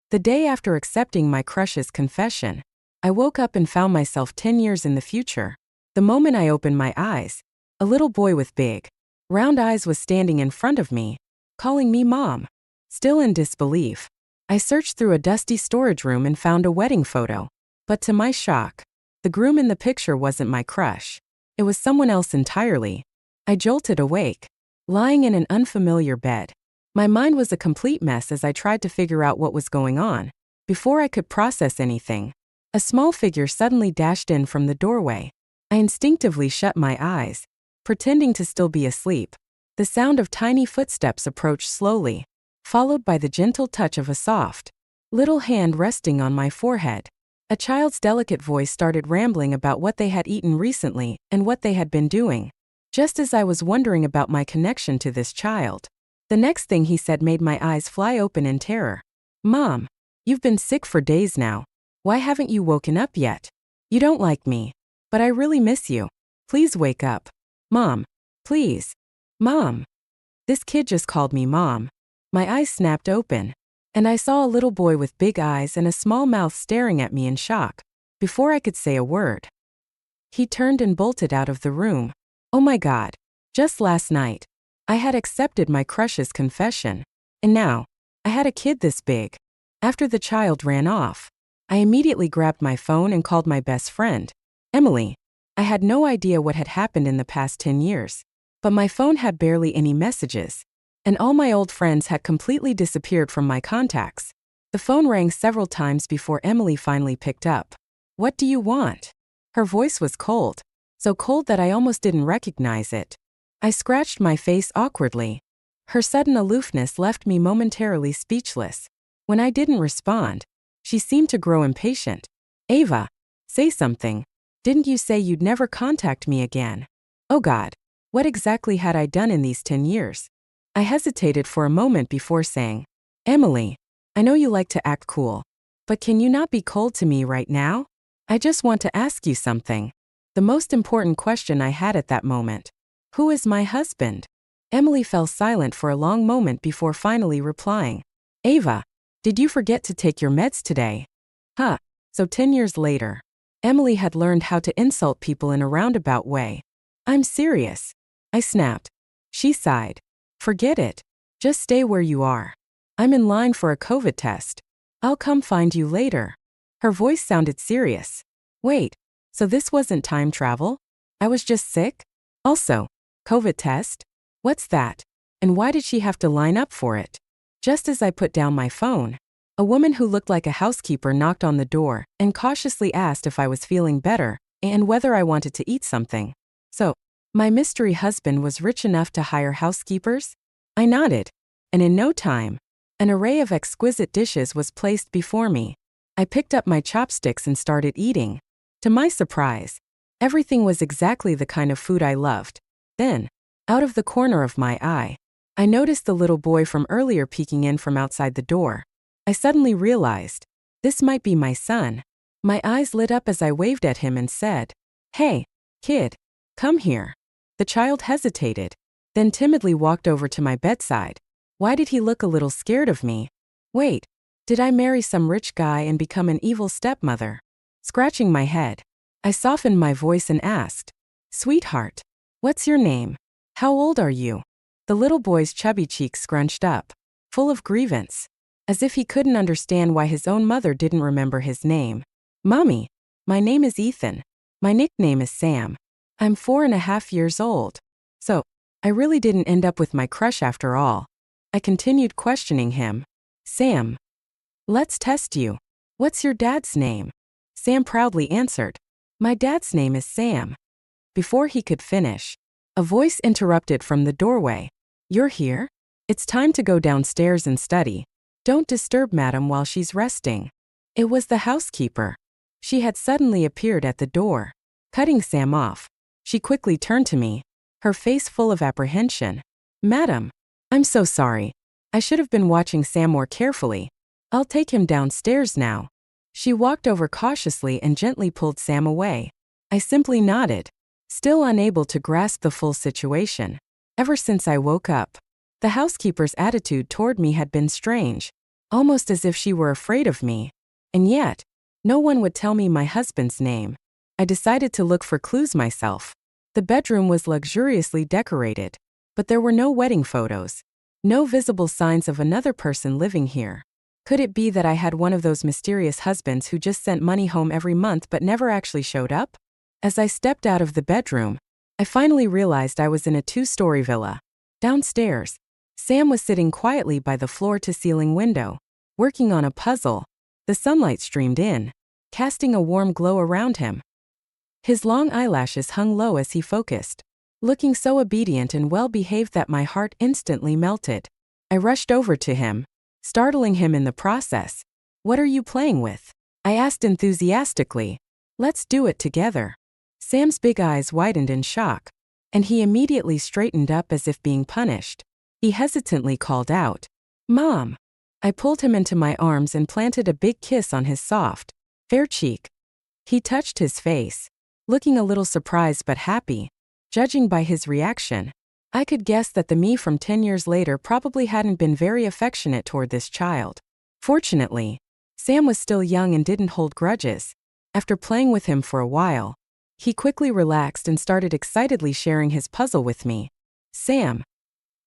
The day after accepting my crush's confession, I woke up and found myself 10 years in the future. The moment I opened my eyes, a little boy with big, round eyes was standing in front of me, calling me Mom. Still in disbelief, I searched through a dusty storage room and found a wedding photo. But to my shock, the groom in the picture wasn't my crush. It was someone else entirely. I jolted awake, lying in an unfamiliar bed. My mind was a complete mess as I tried to figure out what was going on. Before I could process anything, a small figure suddenly dashed in from the doorway. I instinctively shut my eyes, pretending to still be asleep. The sound of tiny footsteps approached slowly, followed by the gentle touch of a soft, little hand resting on my forehead. A child's delicate voice started rambling about what they had eaten recently and what they had been doing. Just as I was wondering about my connection to this child, the next thing he said made my eyes fly open in terror. Mom, you've been sick for days now. Why haven't you woken up yet? You don't like me, but I really miss you. Please wake up. Mom, please. Mom. This kid just called me Mom. My eyes snapped open, and I saw a little boy with big eyes and a small mouth staring at me in shock. Before I could say a word, he turned and bolted out of the room. Oh my God. Just last night, I had accepted my crush's confession, and now, I had a kid this big. After the child ran off, I immediately grabbed my phone and called my best friend, Emily. I had no idea what had happened in the past 10 years, but my phone had barely any messages, and all my old friends had completely disappeared from my contacts. The phone rang several times before Emily finally picked up. What do you want? Her voice was cold, so cold that I almost didn't recognize it. I scratched my face awkwardly. Her sudden aloofness left me momentarily speechless. When I didn't respond, she seemed to grow impatient. Ava, say something. Didn't you say you'd never contact me again? Oh God, what exactly had I done in these 10 years? I hesitated for a moment before saying, Emily, I know you like to act cool, but can you not be cold to me right now? I just want to ask you something. The most important question I had at that moment. Who is my husband? Emily fell silent for a long moment before finally replying. Ava, did you forget to take your meds today? Huh, so 10 years later, Emily had learned how to insult people in a roundabout way. I'm serious. I snapped. She sighed. Forget it. Just stay where you are. I'm in line for a COVID test. I'll come find you later. Her voice sounded serious. Wait, so this wasn't time travel? I was just sick? Also, COVID test? What's that? And why did she have to line up for it? Just as I put down my phone, a woman who looked like a housekeeper knocked on the door and cautiously asked if I was feeling better and whether I wanted to eat something. So, my mystery husband was rich enough to hire housekeepers? I nodded, and in no time, an array of exquisite dishes was placed before me. I picked up my chopsticks and started eating. To my surprise, everything was exactly the kind of food I loved. Then, out of the corner of my eye, I noticed the little boy from earlier peeking in from outside the door. I suddenly realized, this might be my son. My eyes lit up as I waved at him and said, Hey, kid, come here. The child hesitated, then timidly walked over to my bedside. Why did he look a little scared of me? Wait, did I marry some rich guy and become an evil stepmother? Scratching my head, I softened my voice and asked, Sweetheart, what's your name? How old are you? The little boy's chubby cheeks scrunched up, full of grievance, as if he couldn't understand why his own mother didn't remember his name. Mommy, my name is Ethan. My nickname is Sam. I'm 4.5 years old. So, I really didn't end up with my crush after all. I continued questioning him. Sam. Let's test you. What's your dad's name? Sam proudly answered. My dad's name is Sam. Before he could finish, a voice interrupted from the doorway. You're here? It's time to go downstairs and study. Don't disturb Madam while she's resting. It was the housekeeper. She had suddenly appeared at the door. Cutting Sam off, she quickly turned to me, her face full of apprehension. Madam, I'm so sorry. I should have been watching Sam more carefully. I'll take him downstairs now. She walked over cautiously and gently pulled Sam away. I simply nodded, still unable to grasp the full situation. Ever since I woke up, the housekeeper's attitude toward me had been strange. almost as if she were afraid of me. And yet, no one would tell me my husband's name. I decided to look for clues myself. The bedroom was luxuriously decorated, but there were no wedding photos. No visible signs of another person living here. Could it be that I had one of those mysterious husbands who just sent money home every month but never actually showed up? As I stepped out of the bedroom, I finally realized I was in a 2-story villa. Downstairs, Sam was sitting quietly by the floor-to-ceiling window, working on a puzzle. The sunlight streamed in, casting a warm glow around him. His long eyelashes hung low as he focused, looking so obedient and well-behaved that my heart instantly melted. I rushed over to him, startling him in the process. "What are you playing with?" I asked enthusiastically. "Let's do it together." Sam's big eyes widened in shock, and he immediately straightened up as if being punished. He hesitantly called out, "Mom." I pulled him into my arms and planted a big kiss on his soft, fair cheek. He touched his face, looking a little surprised but happy. Judging by his reaction, I could guess that the me from 10 years later probably hadn't been very affectionate toward this child. Fortunately, Sam was still young and didn't hold grudges. After playing with him for a while, he quickly relaxed and started excitedly sharing his puzzle with me. "Sam,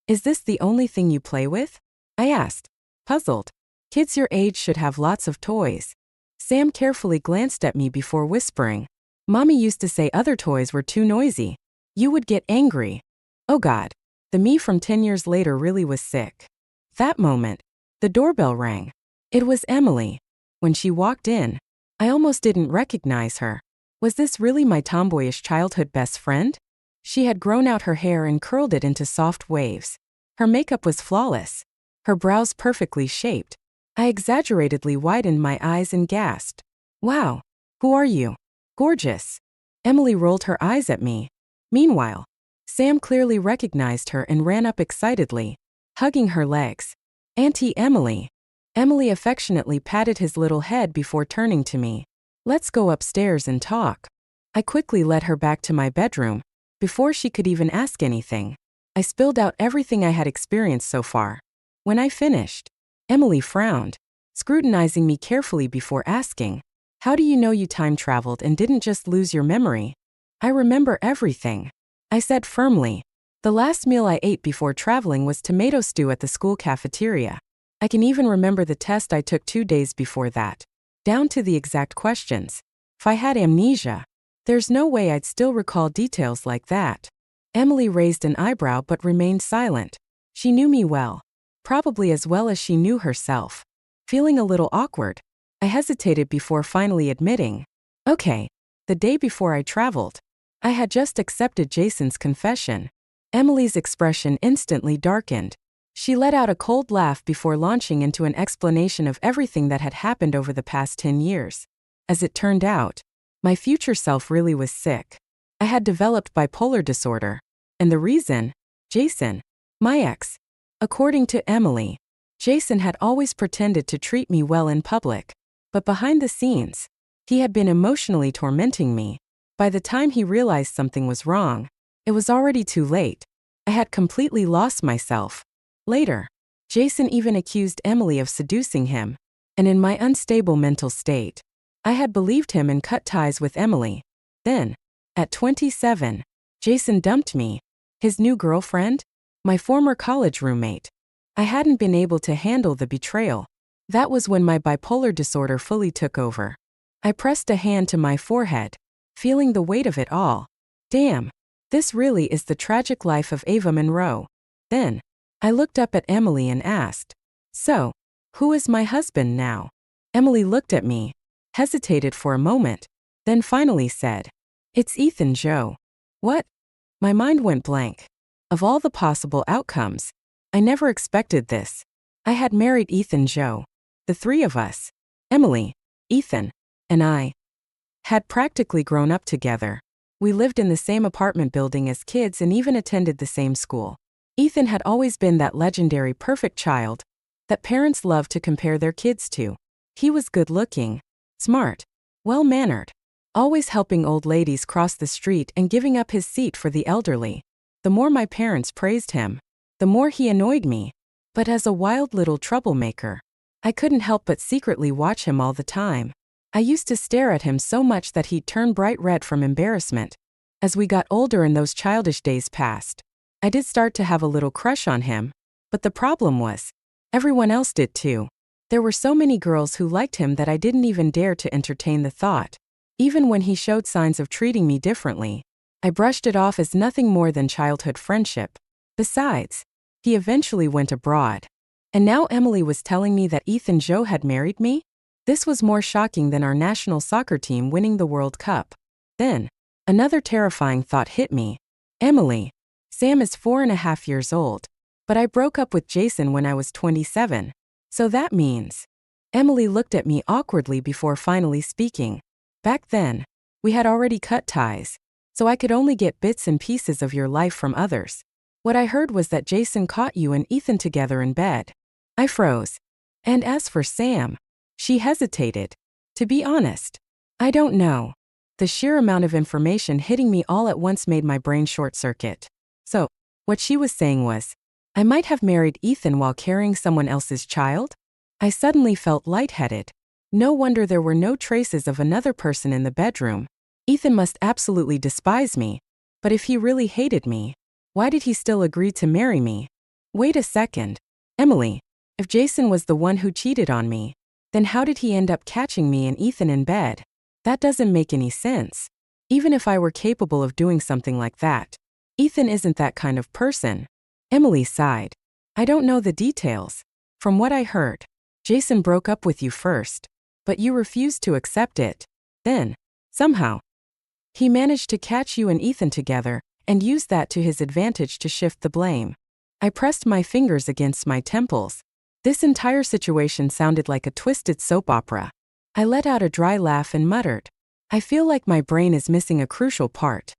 is this the only thing you play with?" I asked, puzzled. "Kids your age should have lots of toys." Sam carefully glanced at me before whispering, "Mommy used to say other toys were too noisy. You would get angry." Oh God, the me from 10 years later really was sick. That moment, the doorbell rang. It was Emily. When she walked in, I almost didn't recognize her. Was this really my tomboyish childhood best friend? She had grown out her hair and curled it into soft waves. Her makeup was flawless, her brows perfectly shaped. I exaggeratedly widened my eyes and gasped, "Wow, who are you? Gorgeous." Emily rolled her eyes at me. Meanwhile, Sam clearly recognized her and ran up excitedly, hugging her legs. "Auntie Emily." Emily affectionately patted his little head before turning to me. "Let's go upstairs and talk." I quickly led her back to my bedroom. Before she could even ask anything, I spilled out everything I had experienced so far. When I finished, Emily frowned, scrutinizing me carefully before asking, "How do you know you time traveled and didn't just lose your memory?" "I remember everything," I said firmly. "The last meal I ate before traveling was tomato stew at the school cafeteria. I can even remember the test I took 2 days before that, down to the exact questions. If I had amnesia, there's no way I'd still recall details like that." Emily raised an eyebrow but remained silent. She knew me well, probably as well as she knew herself. Feeling a little awkward, I hesitated before finally admitting, "Okay, the day before I traveled, I had just accepted Jason's confession." Emily's expression instantly darkened. She let out a cold laugh before launching into an explanation of everything that had happened over the past 10 years. As it turned out, my future self really was sick. I had developed bipolar disorder. And the reason? Jason, my ex. According to Emily, Jason had always pretended to treat me well in public. But behind the scenes, he had been emotionally tormenting me. By the time he realized something was wrong, it was already too late. I had completely lost myself. Later, Jason even accused Emily of seducing him. And in my unstable mental state, I had believed him and cut ties with Emily. Then, at 27, Jason dumped me. His new girlfriend? My former college roommate. I hadn't been able to handle the betrayal. That was when my bipolar disorder fully took over. I pressed a hand to my forehead, feeling the weight of it all. Damn, this really is the tragic life of Ava Monroe. Then, I looked up at Emily and asked, "So, who is my husband now?" Emily looked at me, hesitated for a moment, then finally said, "It's Ethan Joe." What? My mind went blank. Of all the possible outcomes, I never expected this. I had married Ethan Joe. The three of us, Emily, Ethan, and I, had practically grown up together. We lived in the same apartment building as kids and even attended the same school. Ethan had always been that legendary perfect child that parents love to compare their kids to. He was good-looking, smart, well-mannered, always helping old ladies cross the street and giving up his seat for the elderly. The more my parents praised him, the more he annoyed me. But as a wild little troublemaker, I couldn't help but secretly watch him all the time. I used to stare at him so much that he'd turn bright red from embarrassment. As we got older and those childish days passed, I did start to have a little crush on him, but the problem was, everyone else did too. There were so many girls who liked him that I didn't even dare to entertain the thought. Even when he showed signs of treating me differently, I brushed it off as nothing more than childhood friendship. Besides, he eventually went abroad. And now Emily was telling me that Ethan Joe had married me? This was more shocking than our national soccer team winning the World Cup. Then, another terrifying thought hit me. Emily, Sam is 4.5 years old, but I broke up with Jason when I was 27. So that means... Emily looked at me awkwardly before finally speaking. Back then, we had already cut ties, so I could only get bits and pieces of your life from others. What I heard was that Jason caught you and Ethan together in bed. I froze. And as for Sam, she hesitated. To be honest, I don't know. The sheer amount of information hitting me all at once made my brain short-circuit. So, what she was saying was, I might have married Ethan while carrying someone else's child? I suddenly felt lightheaded. No wonder there were no traces of another person in the bedroom. Ethan must absolutely despise me. But if he really hated me, why did he still agree to marry me? Wait a second. Emily, if Jason was the one who cheated on me, then how did he end up catching me and Ethan in bed? That doesn't make any sense. Even if I were capable of doing something like that, Ethan isn't that kind of person. Emily sighed. I don't know the details. From what I heard, Jason broke up with you first, but you refused to accept it. Then, somehow, he managed to catch you and Ethan together and used that to his advantage to shift the blame. I pressed my fingers against my temples. This entire situation sounded like a twisted soap opera. I let out a dry laugh and muttered, I feel like my brain is missing a crucial part.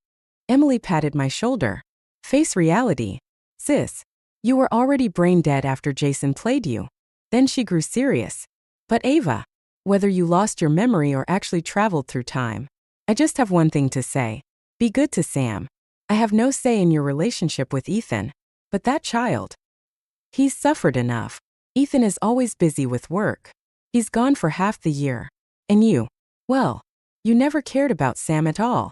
Emily patted my shoulder. Face reality. Sis, you were already brain dead after Jason played you. Then she grew serious. But Ava, whether you lost your memory or actually traveled through time, I just have one thing to say. Be good to Sam. I have no say in your relationship with Ethan, but that child. He's suffered enough. Ethan is always busy with work. He's gone for half the year. And you, well, you never cared about Sam at all.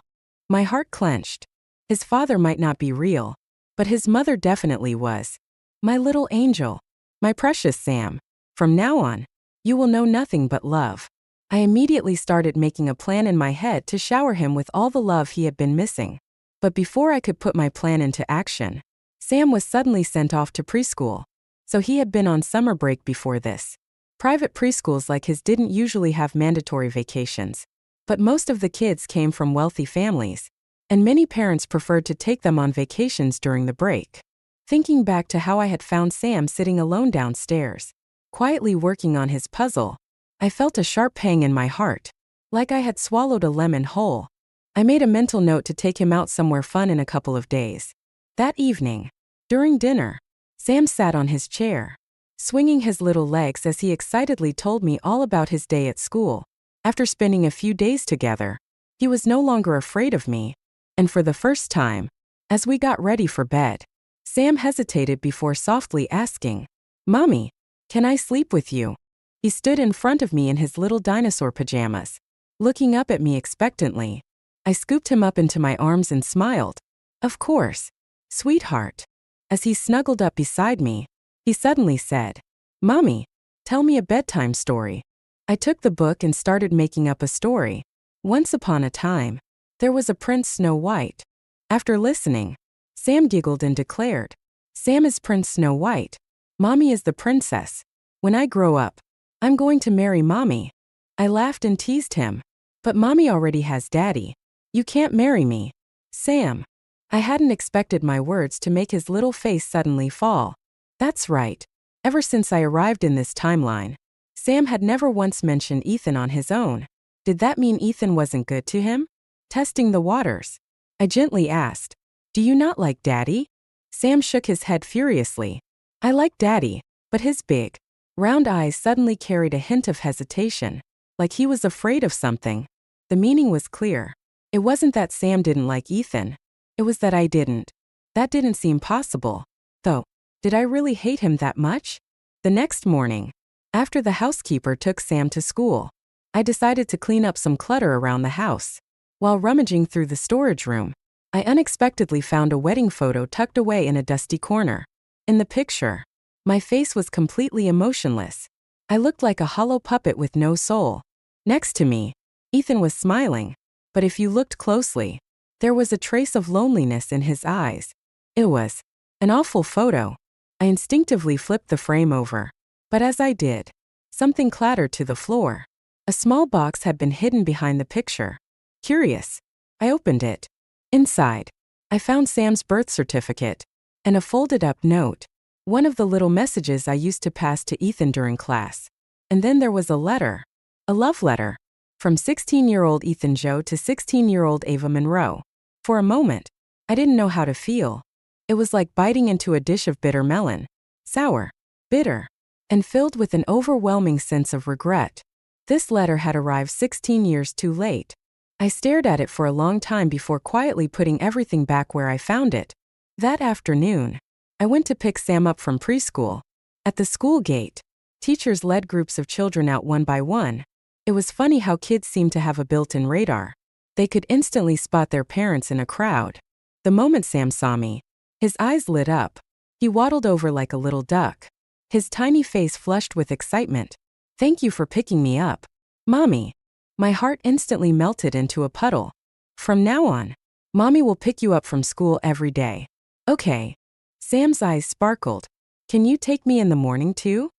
My heart clenched. His father might not be real, but his mother definitely was. My little angel. My precious Sam. From now on, you will know nothing but love. I immediately started making a plan in my head to shower him with all the love he had been missing. But before I could put my plan into action, Sam was suddenly sent off to preschool. So he had been on summer break before this. Private preschools like his didn't usually have mandatory vacations, but most of the kids came from wealthy families, and many parents preferred to take them on vacations during the break. Thinking back to how I had found Sam sitting alone downstairs, quietly working on his puzzle, I felt a sharp pang in my heart, like I had swallowed a lemon whole. I made a mental note to take him out somewhere fun in a couple of days. That evening, during dinner, Sam sat on his chair, swinging his little legs as he excitedly told me all about his day at school. After spending a few days together, he was no longer afraid of me, and for the first time, as we got ready for bed, Sam hesitated before softly asking, Mommy, can I sleep with you? He stood in front of me in his little dinosaur pajamas, looking up at me expectantly. I scooped him up into my arms and smiled. Of course, sweetheart. As he snuggled up beside me, he suddenly said, Mommy, tell me a bedtime story. I took the book and started making up a story. Once upon a time, there was a Prince Snow White. After listening, Sam giggled and declared, Sam is Prince Snow White. Mommy is the princess. When I grow up, I'm going to marry Mommy. I laughed and teased him. But Mommy already has Daddy. You can't marry me. Sam. I hadn't expected my words to make his little face suddenly fall. That's right. Ever since I arrived in this timeline, Sam had never once mentioned Ethan on his own. Did that mean Ethan wasn't good to him? Testing the waters, I gently asked, Do you not like Daddy? Sam shook his head furiously. I like Daddy, but his big, round eyes suddenly carried a hint of hesitation, like he was afraid of something. The meaning was clear. It wasn't that Sam didn't like Ethan. It was that I didn't. That didn't seem possible. Though, did I really hate him that much? The next morning, After the housekeeper took Sam to school, I decided to clean up some clutter around the house. While rummaging through the storage room, I unexpectedly found a wedding photo tucked away in a dusty corner. In the picture, my face was completely emotionless. I looked like a hollow puppet with no soul. Next to me, Ethan was smiling, but if you looked closely, there was a trace of loneliness in his eyes. It was an awful photo. I instinctively flipped the frame over, but as I did, something clattered to the floor. A small box had been hidden behind the picture. Curious, I opened it. Inside, I found Sam's birth certificate and a folded-up note, one of the little messages I used to pass to Ethan during class. And then there was a letter, a love letter, from 16-year-old Ethan Joe to 16-year-old Ava Monroe. For a moment, I didn't know how to feel. It was like biting into a dish of bitter melon, sour, bitter, and filled with an overwhelming sense of regret. This letter had arrived 16 years too late. I stared at it for a long time before quietly putting everything back where I found it. That afternoon, I went to pick Sam up from preschool. At the school gate, teachers led groups of children out one by one. It was funny how kids seemed to have a built-in radar. They could instantly spot their parents in a crowd. The moment Sam saw me, his eyes lit up. He waddled over like a little duck, his tiny face flushed with excitement. "Thank you for picking me up, Mommy." My heart instantly melted into a puddle. "From now on, Mommy will pick you up from school every day." "Okay." Sam's eyes sparkled. "Can you take me in the morning too?"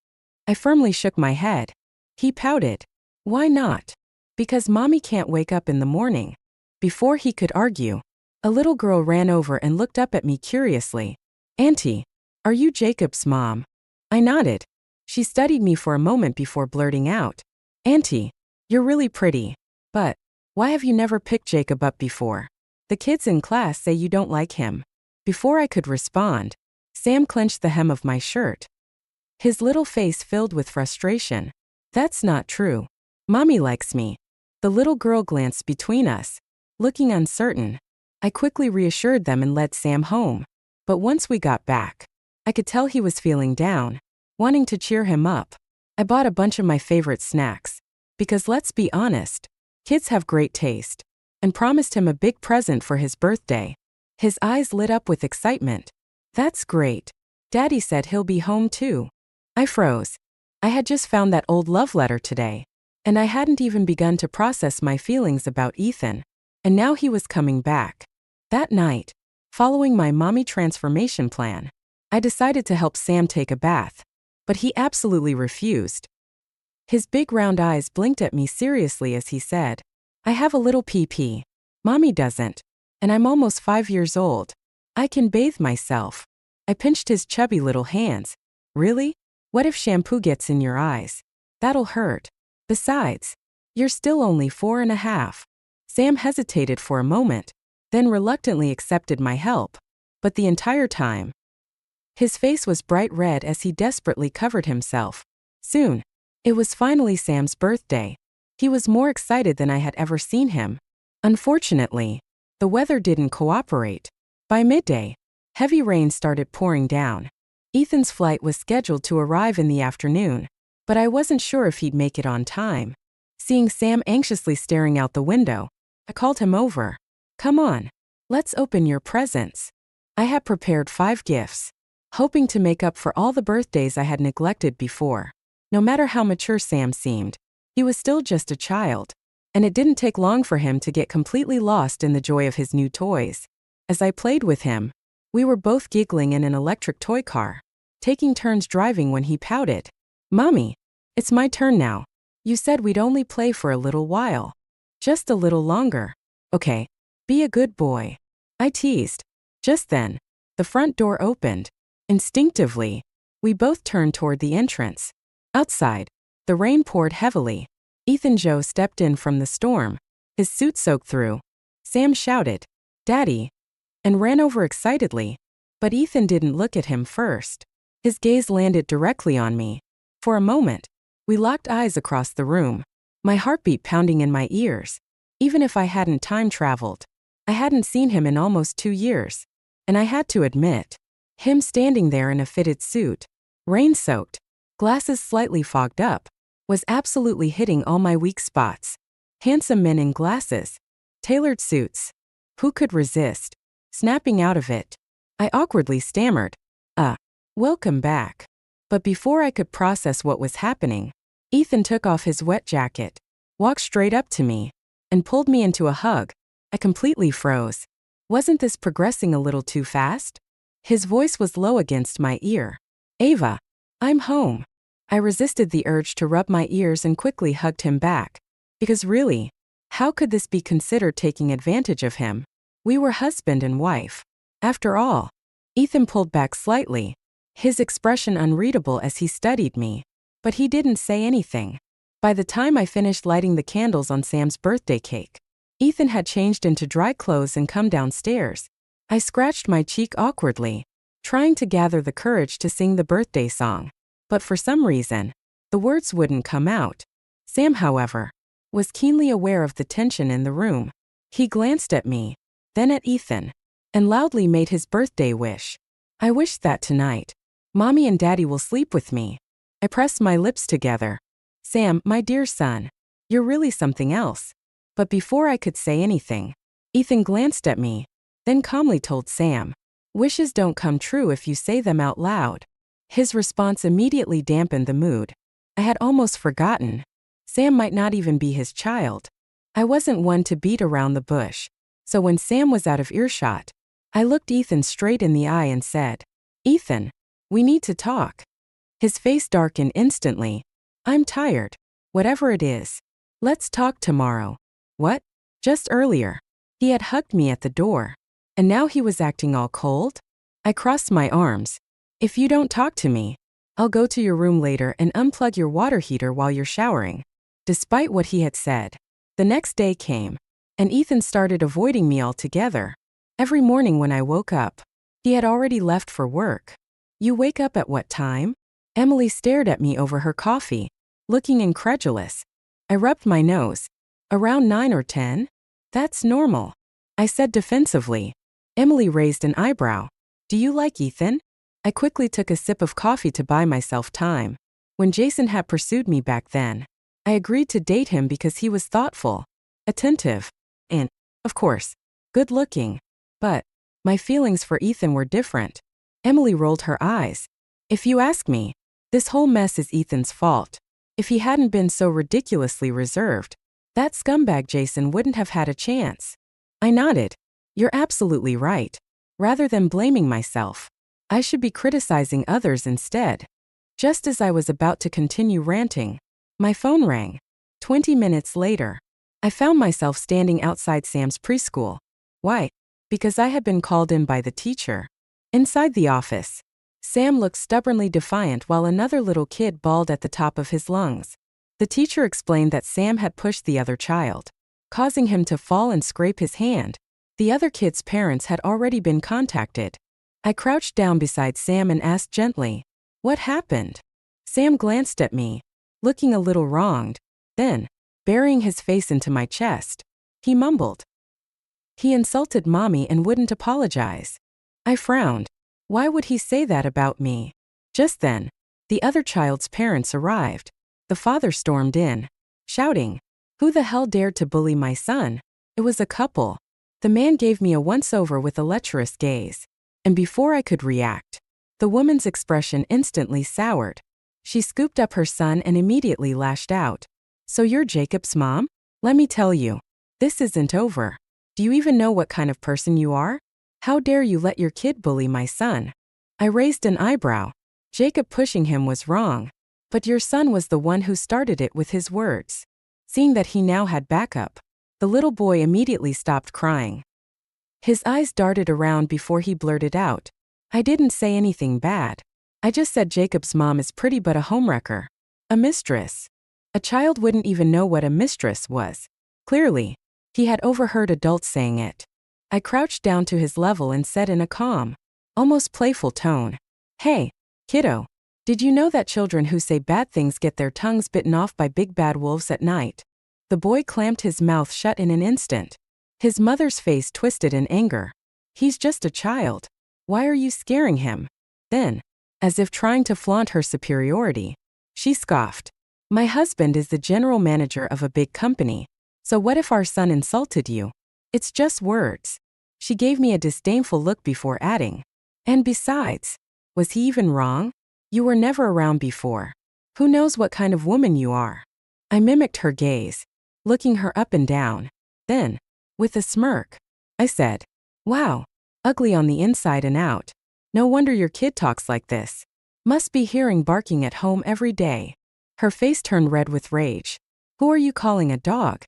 I firmly shook my head. He pouted. "Why not?" "Because Mommy can't wake up in the morning." Before he could argue, a little girl ran over and looked up at me curiously. "Auntie, are you Jacob's mom?" I nodded. She studied me for a moment before blurting out, "Auntie, you're really pretty. But why have you never picked Jacob up before? The kids in class say you don't like him." Before I could respond, Sam clenched the hem of my shirt. His little face filled with frustration. "That's not true. Mommy likes me." The little girl glanced between us, looking uncertain. I quickly reassured them and led Sam home. But once we got back, I could tell he was feeling down. Wanting to cheer him up, I bought a bunch of my favorite snacks. Because let's be honest, kids have great taste. And promised him a big present for his birthday. His eyes lit up with excitement. "That's great. Daddy said he'll be home too." I froze. I had just found that old love letter today, and I hadn't even begun to process my feelings about Ethan. And now he was coming back. That night, following my mommy transformation plan, I decided to help Sam take a bath. But he absolutely refused. His big round eyes blinked at me seriously as he said, "I have a little pee-pee. Mommy doesn't. And I'm almost 5 years old. I can bathe myself." I pinched his chubby little hands. "Really? What if shampoo gets in your eyes? That'll hurt. Besides, you're still only 4.5. Sam hesitated for a moment, then reluctantly accepted my help. But the entire time, his face was bright red as he desperately covered himself. Soon, it was finally Sam's birthday. He was more excited than I had ever seen him. Unfortunately, the weather didn't cooperate. By midday, heavy rain started pouring down. Ethan's flight was scheduled to arrive in the afternoon, but I wasn't sure if he'd make it on time. Seeing Sam anxiously staring out the window, I called him over. "Come on, let's open your presents." I had prepared 5 gifts, hoping to make up for all the birthdays I had neglected before. No matter how mature Sam seemed, he was still just a child, and it didn't take long for him to get completely lost in the joy of his new toys. As I played with him, we were both giggling in an electric toy car, taking turns driving when he pouted. "Mommy, it's my turn now. You said we'd only play for a little while. Just a little longer. Okay, be a good boy," I teased. Just then, the front door opened. Instinctively, we both turned toward the entrance. Outside, the rain poured heavily. Ethan Joe stepped in from the storm, his suit soaked through. Sam shouted, "Daddy," and ran over excitedly. But Ethan didn't look at him first. His gaze landed directly on me. For a moment, we locked eyes across the room, my heartbeat pounding in my ears. Even if I hadn't time traveled, I hadn't seen him in almost 2 years. And I had to admit, him standing there in a fitted suit, rain-soaked, glasses slightly fogged up, was absolutely hitting all my weak spots. Handsome men in glasses, tailored suits. Who could resist? Snapping out of it, I awkwardly stammered, welcome back. But before I could process what was happening, Ethan took off his wet jacket, walked straight up to me, and pulled me into a hug. I completely froze. Wasn't this progressing a little too fast? His voice was low against my ear. Ava, I'm home. I resisted the urge to rub my ears and quickly hugged him back. Because really, how could this be considered taking advantage of him? We were husband and wife. After all, Ethan pulled back slightly, his expression unreadable as he studied me. But he didn't say anything. By the time I finished lighting the candles on Sam's birthday cake, Ethan had changed into dry clothes and come downstairs. I scratched my cheek awkwardly, trying to gather the courage to sing the birthday song. But for some reason, the words wouldn't come out. Sam, however, was keenly aware of the tension in the room. He glanced at me, then at Ethan, and loudly made his birthday wish. I wish that tonight, Mommy and Daddy will sleep with me. I pressed my lips together. Sam, my dear son, you're really something else. But before I could say anything, Ethan glanced at me, then calmly told Sam, wishes don't come true if you say them out loud. His response immediately dampened the mood. I had almost forgotten. Sam might not even be his child. I wasn't one to beat around the bush. So when Sam was out of earshot, I looked Ethan straight in the eye and said, Ethan, we need to talk. His face darkened instantly. I'm tired. Whatever it is. Let's talk tomorrow. What? Just earlier, he had hugged me at the door. And now he was acting all cold? I crossed my arms. If you don't talk to me, I'll go to your room later and unplug your water heater while you're showering. Despite what he had said, the next day came, and Ethan started avoiding me altogether. Every morning when I woke up, he had already left for work. You wake up at what time? Emily stared at me over her coffee, looking incredulous. I rubbed my nose. Around 9 or 10? That's normal, I said defensively. Emily raised an eyebrow. Do you like Ethan? I quickly took a sip of coffee to buy myself time. When Jason had pursued me back then, I agreed to date him because he was thoughtful, attentive, and, of course, good-looking. But my feelings for Ethan were different. Emily rolled her eyes. If you ask me, this whole mess is Ethan's fault. If he hadn't been so ridiculously reserved, that scumbag Jason wouldn't have had a chance. I nodded. You're absolutely right. Rather than blaming myself, I should be criticizing others instead. Just as I was about to continue ranting, my phone rang. 20 minutes later, I found myself standing outside Sam's preschool. Why? Because I had been called in by the teacher. Inside the office, Sam looked stubbornly defiant while another little kid bawled at the top of his lungs. The teacher explained that Sam had pushed the other child, causing him to fall and scrape his hand. The other kid's parents had already been contacted. I crouched down beside Sam and asked gently, what happened? Sam glanced at me, looking a little wronged. Then, burying his face into my chest, he mumbled. He insulted Mommy and wouldn't apologize. I frowned. Why would he say that about me? Just then, the other child's parents arrived. The father stormed in, shouting, who the hell dared to bully my son? It was a couple. The man gave me a once-over with a lecherous gaze. And before I could react, the woman's expression instantly soured. She scooped up her son and immediately lashed out. So you're Jacob's mom? Let me tell you, this isn't over. Do you even know what kind of person you are? How dare you let your kid bully my son? I raised an eyebrow. Jacob pushing him was wrong. But your son was the one who started it with his words. Seeing that he now had backup, the little boy immediately stopped crying. His eyes darted around before he blurted out, I didn't say anything bad. I just said Jacob's mom is pretty but a homewrecker. A mistress. A child wouldn't even know what a mistress was. Clearly, he had overheard adults saying it. I crouched down to his level and said in a calm, almost playful tone, hey, kiddo, did you know that children who say bad things get their tongues bitten off by big bad wolves at night? The boy clamped his mouth shut in an instant. His mother's face twisted in anger. He's just a child. Why are you scaring him? Then, as if trying to flaunt her superiority, She scoffed. My husband is the general manager of a big company. So what if our son insulted you? It's just words. She gave me a disdainful look before adding. And besides, was he even wrong? You were never around before. Who knows what kind of woman you are? I mimicked her gaze, looking her up and down. Then, with a smirk, I said, wow, ugly on the inside and out. No wonder your kid talks like this. Must be hearing barking at home every day. Her face turned red with rage. Who are you calling a dog?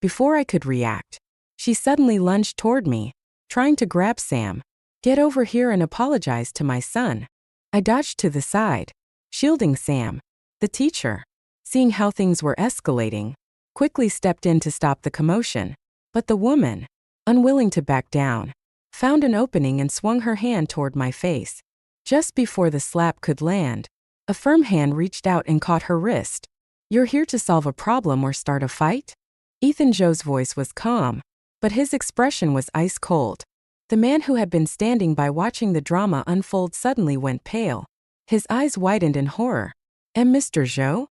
Before I could react, she suddenly lunged toward me, trying to grab Sam. Get over here and apologize to my son. I dodged to the side, shielding Sam. The teacher, seeing how things were escalating, quickly stepped in to stop the commotion. But the woman, unwilling to back down, found an opening and swung her hand toward my face. Just before the slap could land, a firm hand reached out and caught her wrist. You're here to solve a problem or start a fight? Ethan Joe's voice was calm, but his expression was ice cold. The man who had been standing by watching the drama unfold suddenly went pale. His eyes widened in horror. And Mr. Joe?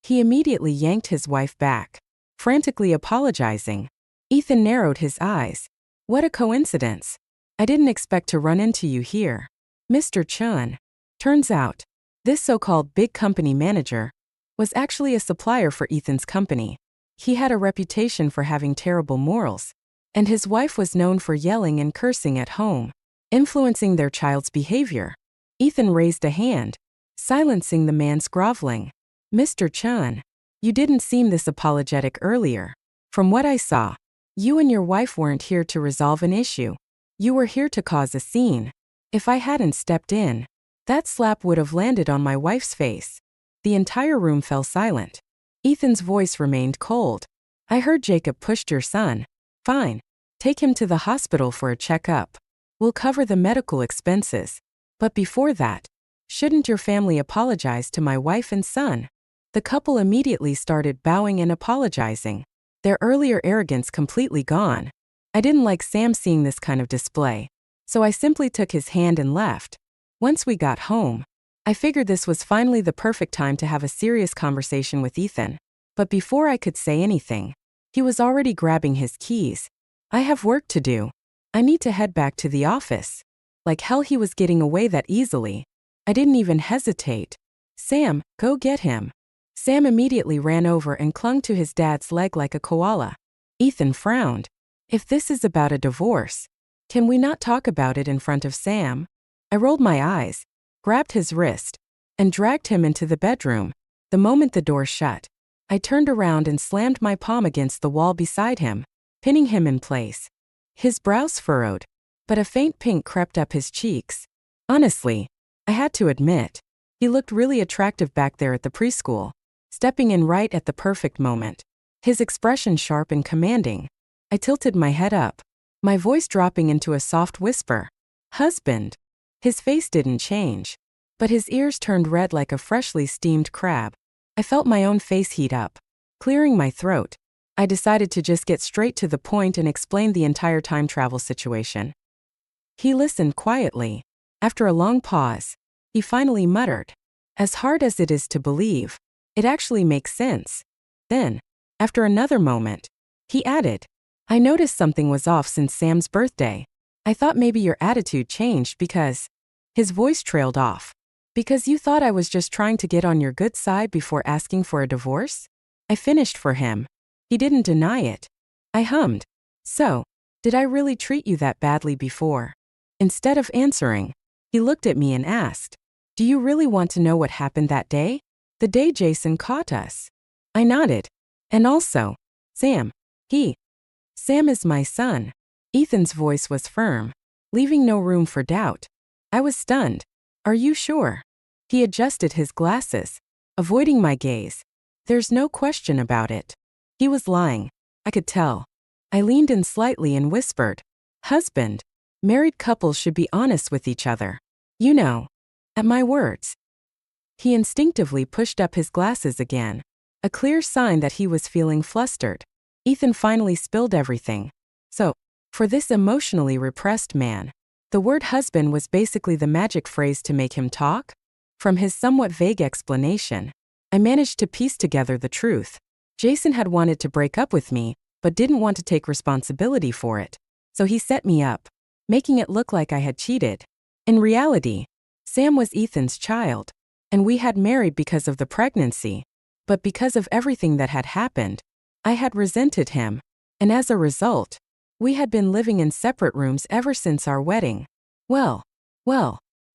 He immediately yanked his wife back, frantically apologizing. Ethan narrowed his eyes. What a coincidence. I didn't expect to run into you here. Mr. Chun. Turns out, this so-called big company manager was actually a supplier for Ethan's company. He had a reputation for having terrible morals, and his wife was known for yelling and cursing at home, influencing their child's behavior. Ethan raised a hand, silencing the man's groveling. Mr. Chun, you didn't seem this apologetic earlier. From what I saw, you and your wife weren't here to resolve an issue. You were here to cause a scene. If I hadn't stepped in, that slap would have landed on my wife's face. The entire room fell silent. Ethan's voice remained cold. I heard Jacob pushed your son. Fine. Take him to the hospital for a checkup. We'll cover the medical expenses. But before that, shouldn't your family apologize to my wife and son? The couple immediately started bowing and apologizing, their earlier arrogance completely gone. I didn't like Sam seeing this kind of display, so I simply took his hand and left. Once we got home, I figured this was finally the perfect time to have a serious conversation with Ethan. But before I could say anything, he was already grabbing his keys. I have work to do. I need to head back to the office. Like hell he was getting away that easily. I didn't even hesitate. Sam, go get him. Sam immediately ran over and clung to his dad's leg like a koala. Ethan frowned. If this is about a divorce, can we not talk about it in front of Sam? I rolled my eyes, grabbed his wrist, and dragged him into the bedroom. The moment the door shut, I turned around and slammed my palm against the wall beside him, pinning him in place. His brows furrowed, but a faint pink crept up his cheeks. Honestly, I had to admit, he looked really attractive back there at the preschool, stepping in right at the perfect moment. His expression sharp and commanding. I tilted my head up, my voice dropping into a soft whisper. Husband. His face didn't change, but his ears turned red like a freshly steamed crab. I felt my own face heat up. Clearing my throat, I decided to just get straight to the point and explain the entire time travel situation. He listened quietly. After a long pause, he finally muttered, as hard as it is to believe, it actually makes sense. Then, after another moment, he added, I noticed something was off since Sam's birthday. I thought maybe your attitude changed because... His voice trailed off. Because you thought I was just trying to get on your good side before asking for a divorce? I finished for him. He didn't deny it. I hummed. So, did I really treat you that badly before? Instead of answering, he looked at me and asked, do you really want to know what happened that day? The day Jason caught us. I nodded. And also, Sam. Sam is my son. Ethan's voice was firm, leaving no room for doubt. I was stunned. Are you sure? He adjusted his glasses, avoiding my gaze. There's no question about it. He was lying. I could tell. I leaned in slightly and whispered, husband, married couples should be honest with each other. You know. At my words. He instinctively pushed up his glasses again, a clear sign that he was feeling flustered. Ethan finally spilled everything. So, for this emotionally repressed man, the word husband was basically the magic phrase to make him talk? From his somewhat vague explanation, I managed to piece together the truth. Jason had wanted to break up with me, but didn't want to take responsibility for it. So he set me up, making it look like I had cheated. In reality, Sam was Ethan's child, and we had married because of the pregnancy. But because of everything that had happened, I had resented him, and as a result, we had been living in separate rooms ever since our wedding. Well,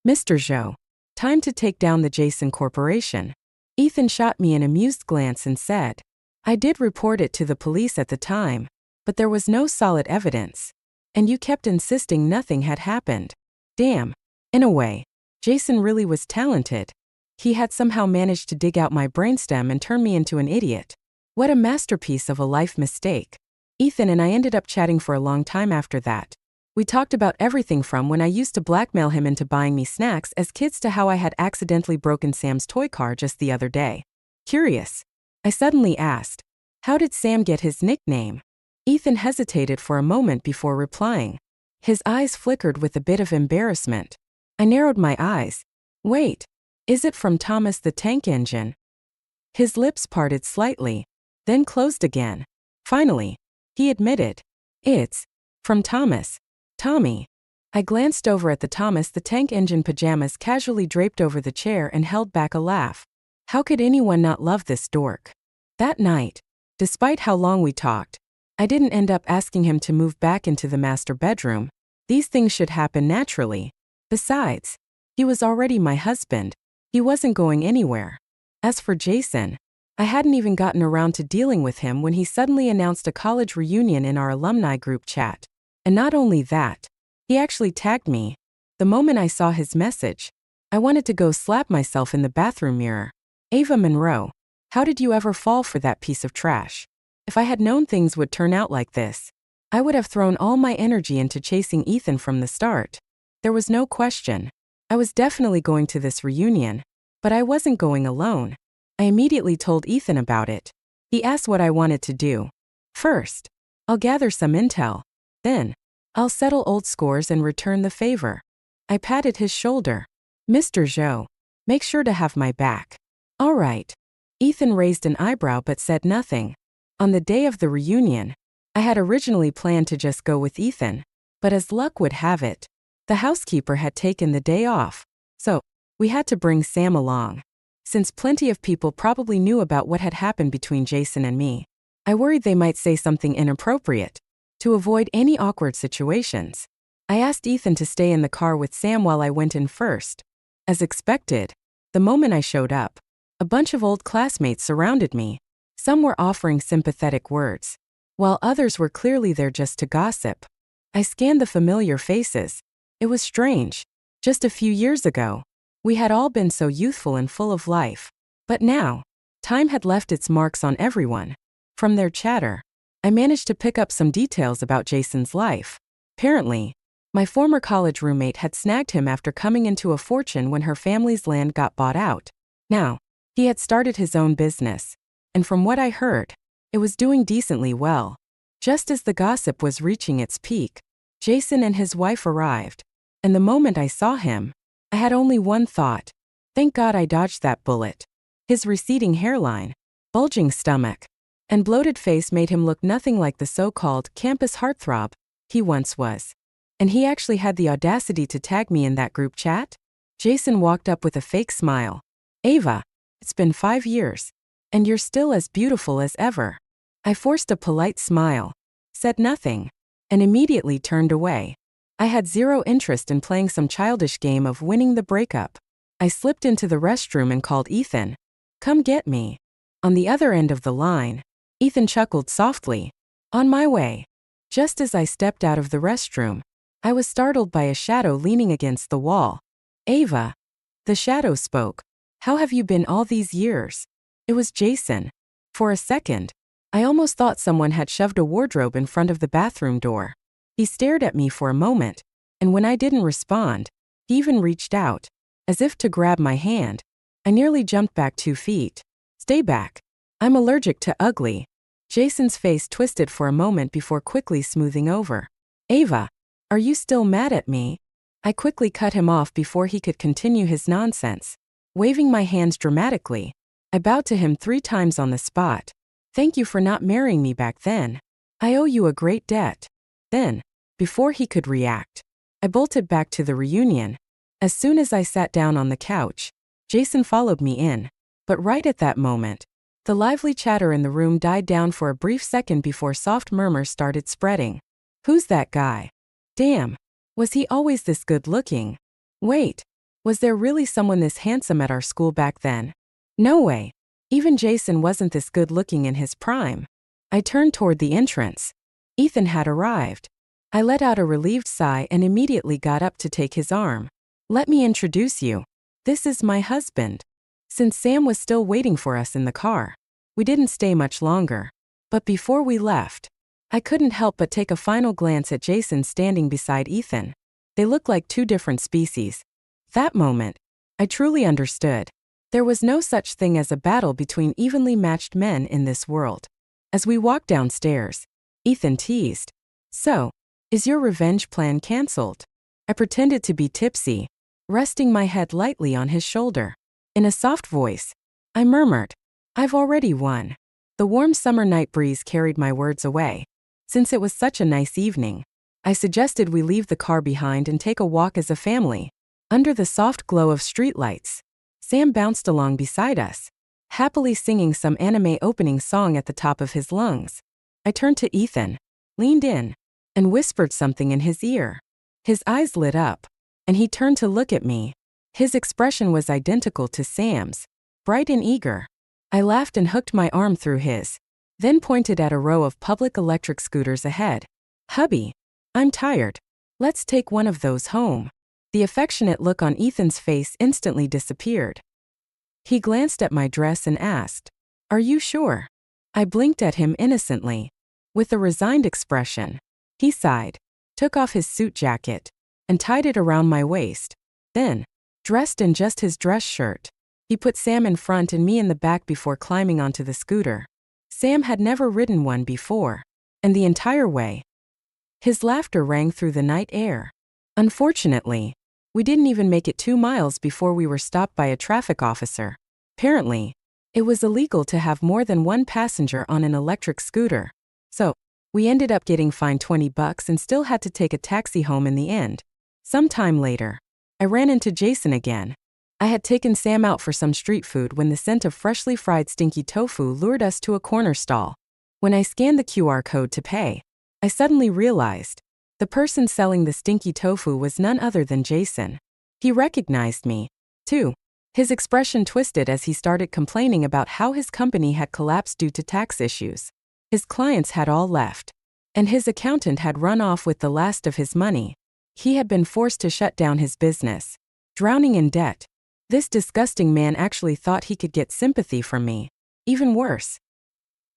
Mr. Zhou, time to take down the Jason Corporation. Ethan shot me an amused glance and said, I did report it to the police at the time, but there was no solid evidence, and you kept insisting nothing had happened. Damn. In a way, Jason really was talented. He had somehow managed to dig out my brainstem and turn me into an idiot. What a masterpiece of a life mistake. Ethan and I ended up chatting for a long time after that. We talked about everything from when I used to blackmail him into buying me snacks as kids to how I had accidentally broken Sam's toy car just the other day. Curious, I suddenly asked, how did Sam get his nickname? Ethan hesitated for a moment before replying. His eyes flickered with a bit of embarrassment. I narrowed my eyes. Wait, is it from Thomas the Tank Engine? His lips parted slightly, then closed again. Finally, he admitted, it's from Thomas. Tommy. I glanced over at the Thomas the Tank Engine pajamas casually draped over the chair and held back a laugh. How could anyone not love this dork? That night, despite how long we talked, I didn't end up asking him to move back into the master bedroom. These things should happen naturally. Besides, he was already my husband. He wasn't going anywhere. As for Jason, I hadn't even gotten around to dealing with him when he suddenly announced a college reunion in our alumni group chat. And not only that, he actually tagged me. The moment I saw his message, I wanted to go slap myself in the bathroom mirror. Ava Monroe, how did you ever fall for that piece of trash? If I had known things would turn out like this, I would have thrown all my energy into chasing Ethan from the start. There was no question. I was definitely going to this reunion, but I wasn't going alone. I immediately told Ethan about it. He asked what I wanted to do. First, I'll gather some intel. Then, I'll settle old scores and return the favor. I patted his shoulder. Mr. Zhou, make sure to have my back. All right. Ethan raised an eyebrow but said nothing. On the day of the reunion, I had originally planned to just go with Ethan, but as luck would have it, the housekeeper had taken the day off, so we had to bring Sam along. Since plenty of people probably knew about what had happened between Jason and me, I worried they might say something inappropriate. To avoid any awkward situations, I asked Ethan to stay in the car with Sam while I went in first. As expected, the moment I showed up, a bunch of old classmates surrounded me. Some were offering sympathetic words, while others were clearly there just to gossip. I scanned the familiar faces. It was strange. Just a few years ago, we had all been so youthful and full of life. But now, time had left its marks on everyone. From their chatter, I managed to pick up some details about Jason's life. Apparently, my former college roommate had snagged him after coming into a fortune when her family's land got bought out. Now, he had started his own business, and from what I heard, it was doing decently well. Just as the gossip was reaching its peak, Jason and his wife arrived, and the moment I saw him, I had only one thought. Thank God I dodged that bullet. His receding hairline, bulging stomach, and bloated face made him look nothing like the so-called campus heartthrob he once was. And he actually had the audacity to tag me in that group chat? Jason walked up with a fake smile. Ava, it's been 5 years, and you're still as beautiful as ever. I forced a polite smile, said nothing, and immediately turned away. I had zero interest in playing some childish game of winning the breakup. I slipped into the restroom and called Ethan. Come get me. On the other end of the line, Ethan chuckled softly. On my way. Just as I stepped out of the restroom, I was startled by a shadow leaning against the wall. Ava. The shadow spoke. How have you been all these years? It was Jason. For a second, I almost thought someone had shoved a wardrobe in front of the bathroom door. He stared at me for a moment, and when I didn't respond, he even reached out, as if to grab my hand. I nearly jumped back 2 feet. Stay back. I'm allergic to ugly. Jason's face twisted for a moment before quickly smoothing over. Ava, are you still mad at me? I quickly cut him off before he could continue his nonsense. Waving my hands dramatically, I bowed to him 3 times on the spot. Thank you for not marrying me back then. I owe you a great debt. Then, before he could react, I bolted back to the reunion. As soon as I sat down on the couch, Jason followed me in. But right at that moment, the lively chatter in the room died down for a brief second before soft murmurs started spreading. Who's that guy? Damn, was he always this good-looking? Wait, was there really someone this handsome at our school back then? No way. Even Jason wasn't this good-looking in his prime. I turned toward the entrance. Ethan had arrived. I let out a relieved sigh and immediately got up to take his arm. Let me introduce you. This is my husband. Since Sam was still waiting for us in the car, we didn't stay much longer. But before we left, I couldn't help but take a final glance at Jason standing beside Ethan. They looked like 2 different species. That moment, I truly understood. There was no such thing as a battle between evenly matched men in this world. As we walked downstairs, Ethan teased, "So, is your revenge plan cancelled?" I pretended to be tipsy, resting my head lightly on his shoulder. In a soft voice, I murmured, "I've already won." The warm summer night breeze carried my words away. Since it was such a nice evening, I suggested we leave the car behind and take a walk as a family. Under the soft glow of streetlights, Sam bounced along beside us, happily singing some anime opening song at the top of his lungs. I turned to Ethan, leaned in, and whispered something in his ear. His eyes lit up, and he turned to look at me. His expression was identical to Sam's, bright and eager. I laughed and hooked my arm through his, then pointed at a row of public electric scooters ahead. "Hubby, I'm tired. Let's take one of those home." The affectionate look on Ethan's face instantly disappeared. He glanced at my dress and asked, "Are you sure?" I blinked at him innocently. With a resigned expression, he sighed, took off his suit jacket, and tied it around my waist. Then, dressed in just his dress shirt, he put Sam in front and me in the back before climbing onto the scooter. Sam had never ridden one before, and the entire way, his laughter rang through the night air. Unfortunately, we didn't even make it 2 miles before we were stopped by a traffic officer. Apparently, it was illegal to have more than 1 passenger on an electric scooter. So, we ended up getting fined $20 and still had to take a taxi home in the end. Some time later, I ran into Jason again. I had taken Sam out for some street food when the scent of freshly fried stinky tofu lured us to a corner stall. When I scanned the QR code to pay, I suddenly realized the person selling the stinky tofu was none other than Jason. He recognized me, too. His expression twisted as he started complaining about how his company had collapsed due to tax issues. His clients had all left, and his accountant had run off with the last of his money. He had been forced to shut down his business, drowning in debt. This disgusting man actually thought he could get sympathy from me. Even worse,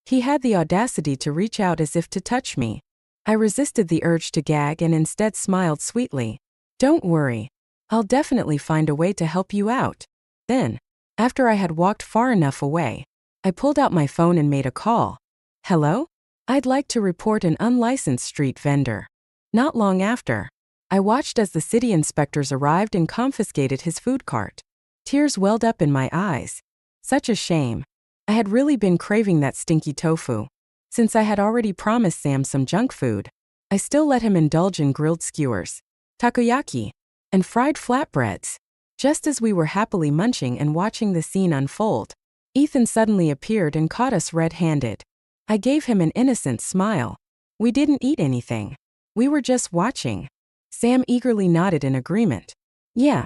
he had the audacity to reach out as if to touch me. I resisted the urge to gag and instead smiled sweetly. "Don't worry. I'll definitely find a way to help you out." Then, after I had walked far enough away, I pulled out my phone and made a call. "Hello? I'd like to report an unlicensed street vendor." Not long after, I watched as the city inspectors arrived and confiscated his food cart. Tears welled up in my eyes. Such a shame. I had really been craving that stinky tofu. Since I had already promised Sam some junk food, I still let him indulge in grilled skewers, takoyaki, and fried flatbreads. Just as we were happily munching and watching the scene unfold, Ethan suddenly appeared and caught us red-handed. I gave him an innocent smile. "We didn't eat anything. We were just watching." Sam eagerly nodded in agreement. Yeah.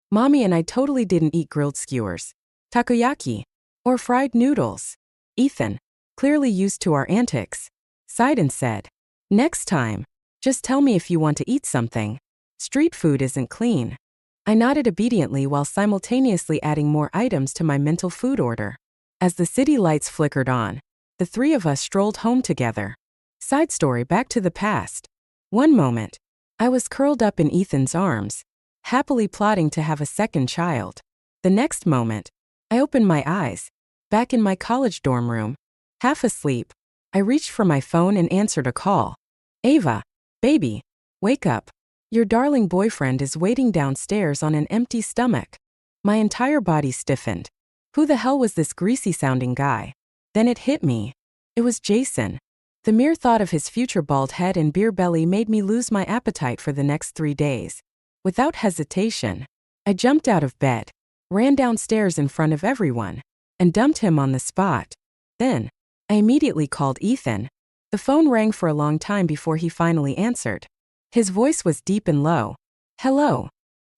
Mommy and I totally didn't eat grilled skewers, takoyaki, or fried noodles." Ethan, clearly used to our antics, sighed and said, "Next time, just tell me if you want to eat something. Street food isn't clean." I nodded obediently while simultaneously adding more items to my mental food order. As the city lights flickered on, the 3 of us strolled home together. Side story back to the past. One moment, I was curled up in Ethan's arms, happily plotting to have a second child. The next moment, I opened my eyes, back in my college dorm room. Half asleep, I reached for my phone and answered a call. "Ava, baby, wake up. Your darling boyfriend is waiting downstairs on an empty stomach." My entire body stiffened. Who the hell was this greasy-sounding guy? Then it hit me. It was Jason. The mere thought of his future bald head and beer belly made me lose my appetite for the next 3 days. Without hesitation, I jumped out of bed, ran downstairs in front of everyone, and dumped him on the spot. Then, I immediately called Ethan. The phone rang for a long time before he finally answered. His voice was deep and low. "Hello."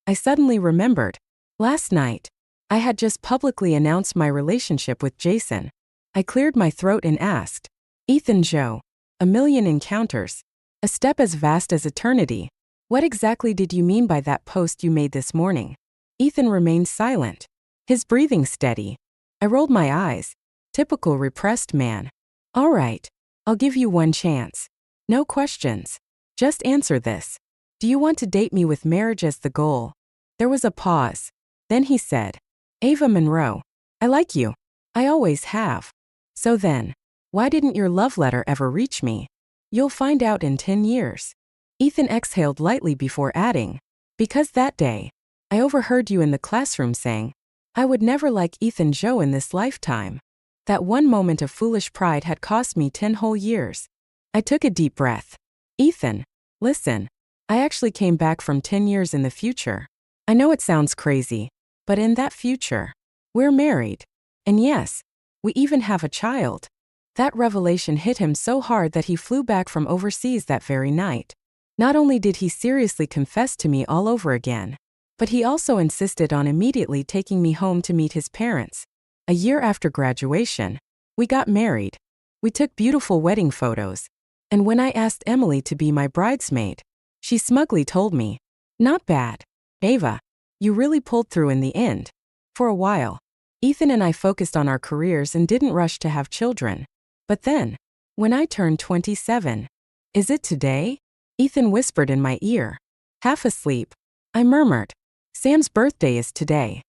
I suddenly remembered. Last night, I had just publicly announced my relationship with Jason. I cleared my throat and asked, "Ethan Joe, a million encounters, a step as vast as eternity. What exactly did you mean by that post you made this morning?" Ethan remained silent, his breathing steady. I rolled my eyes. Typical repressed man. "All right, I'll give you one chance. No questions. Just answer this. Do you want to date me with marriage as the goal?" There was a pause. Then he said, "Ava Monroe, I like you. I always have. So then, why didn't your love letter ever reach me? You'll find out in 10 years. Ethan exhaled lightly before adding, "Because that day, I overheard you in the classroom saying, I would never like Ethan Joe in this lifetime. That one moment of foolish pride had cost me 10 whole years." I took a deep breath. "Ethan, listen, I actually came back from 10 years in the future. I know it sounds crazy, but in that future, we're married. And yes, we even have a child." That revelation hit him so hard that he flew back from overseas that very night. Not only did he seriously confess to me all over again, but he also insisted on immediately taking me home to meet his parents. A year after graduation, we got married. We took beautiful wedding photos. And when I asked Emily to be my bridesmaid, she smugly told me, "Not bad. Ava, you really pulled through in the end." For a while, Ethan and I focused on our careers and didn't rush to have children. But then, when I turned 27, "Is it today?" Ethan whispered in my ear. Half asleep, I murmured, "Sam's birthday is today."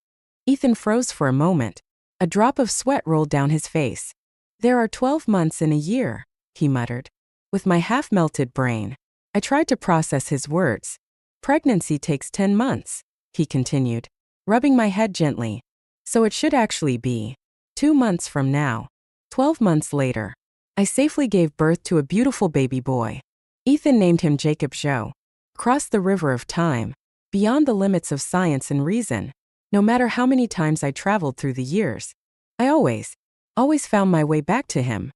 Ethan froze for a moment. A drop of sweat rolled down his face. "There are 12 months in a year," he muttered. With my half-melted brain, I tried to process his words. "Pregnancy takes 10 months, he continued, rubbing my head gently. "So it should actually be 2 months from now." 12 months later, I safely gave birth to a beautiful baby boy. Ethan named him Jacob Joe. Across the river of time, beyond the limits of science and reason, no matter how many times I traveled through the years, I always found my way back to him.